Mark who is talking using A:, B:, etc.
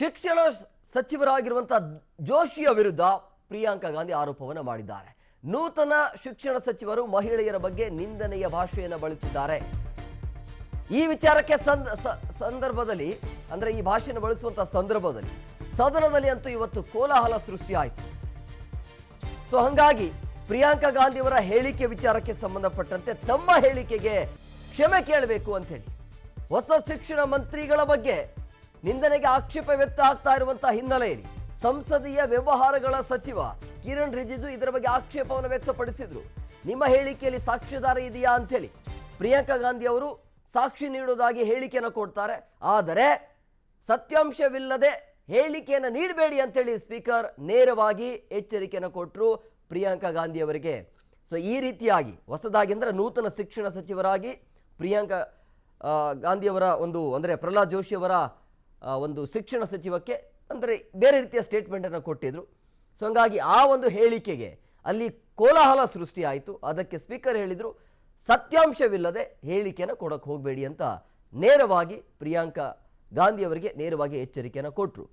A: ಶಿಕ್ಷಣ ಸಚಿವರಾಗಿರುವಂತಹ ಜೋಶಿಯ ವಿರುದ್ಧ ಪ್ರಿಯಾಂಕಾ ಗಾಂಧಿ ಆರೋಪವನ್ನು ಮಾಡಿದ್ದಾರೆ. ನೂತನ ಶಿಕ್ಷಣ ಸಚಿವರು ಮಹಿಳೆಯರ ಬಗ್ಗೆ ನಿಂದನೆಯ ಭಾಷೆಯನ್ನು ಬಳಸಿದ್ದಾರೆ. ಈ ವಿಚಾರಕ್ಕೆ ಸಂದರ್ಭದಲ್ಲಿ ಅಂದ್ರೆ ಈ ಭಾಷೆಯನ್ನು ಬಳಸುವಂತಹ ಸಂದರ್ಭದಲ್ಲಿ ಸದನದಲ್ಲಿ ಅಂತೂ ಇವತ್ತು ಕೋಲಾಹಲ ಸೃಷ್ಟಿಯಾಯಿತು. ಸೊ ಹಾಗಾಗಿ ಪ್ರಿಯಾಂಕಾ ಗಾಂಧಿ ಅವರ ಹೇಳಿಕೆ ವಿಚಾರಕ್ಕೆ ಸಂಬಂಧಪಟ್ಟಂತೆ ತಮ್ಮ ಹೇಳಿಕೆಗೆ ಕ್ಷಮೆ ಕೇಳಬೇಕು ಅಂತ ಹೇಳಿ ಹೊಸ ಶಿಕ್ಷಣ ಮಂತ್ರಿಗಳ ಬಗ್ಗೆ ನಿಂದನೆಗೆ ಆಕ್ಷೇಪ ವ್ಯಕ್ತ ಆಗ್ತಾ ಇರುವಂತಹ ಹಿನ್ನೆಲೆಯಲ್ಲಿ ಸಂಸದೀಯ ವ್ಯವಹಾರಗಳ ಸಚಿವ ಕಿರಣ್ ರಿಜಿಜು ಇದರ ಬಗ್ಗೆ ಆಕ್ಷೇಪವನ್ನು ವ್ಯಕ್ತಪಡಿಸಿದ್ರು. ನಿಮ್ಮ ಹೇಳಿಕೆಯಲ್ಲಿ ಸಾಕ್ಷ್ಯಾಧಾರ ಇದೆಯಾ ಅಂತ ಹೇಳಿ ಪ್ರಿಯಾಂಕಾ ಗಾಂಧಿ ಅವರು ಸಾಕ್ಷಿ ನೀಡುವುದಾಗಿ ಹೇಳಿಕೆಯನ್ನು ಕೊಡ್ತಾರೆ. ಆದರೆ ಸತ್ಯಾಂಶವಿಲ್ಲದೆ ಹೇಳಿಕೆಯನ್ನು ನೀಡಬೇಡಿ ಅಂತೇಳಿ ಸ್ಪೀಕರ್ ನೇರವಾಗಿ ಎಚ್ಚರಿಕೆಯನ್ನು ಕೊಟ್ಟರು ಪ್ರಿಯಾಂಕಾ ಗಾಂಧಿ ಅವರಿಗೆ. ಸೊ ಈ ರೀತಿಯಾಗಿ ಹೊಸದಾಗಿ ಅಂದರೆ ನೂತನ ಶಿಕ್ಷಣ ಸಚಿವರಾಗಿ ಪ್ರಿಯಾಂಕಾ ಗಾಂಧಿಯವರ ಅಂದರೆ ಪ್ರಹ್ಲಾದ್ ಜೋಶಿ ಅವರ ಒಂದು ಶಿಕ್ಷಣ ಸಚಿವಕ್ಕೆ ಅಂದರೆ ಬೇರೆ ರೀತಿಯ ಸ್ಟೇಟ್ಮೆಂಟನ್ನು ಕೊಟ್ಟಿದ್ರು. ಸೊ ಹಂಗಾಗಿ ಆ ಒಂದು ಹೇಳಿಕೆಗೆ ಅಲ್ಲಿ ಕೋಲಾಹಲ ಸೃಷ್ಟಿಯಾಯಿತು. ಅದಕ್ಕೆ ಸ್ಪೀಕರ್ ಹೇಳಿದರು ಸತ್ಯಾಂಶವಿಲ್ಲದೆ ಹೇಳಿಕೆಯನ್ನು ಕೊಡೋಕೆ ಹೋಗಬೇಡಿ ಅಂತ ನೇರವಾಗಿ ಪ್ರಿಯಾಂಕಾ ಗಾಂಧಿ ಅವರಿಗೆ ನೇರವಾಗಿ ಎಚ್ಚರಿಕೆಯನ್ನು ಕೊಟ್ಟರು.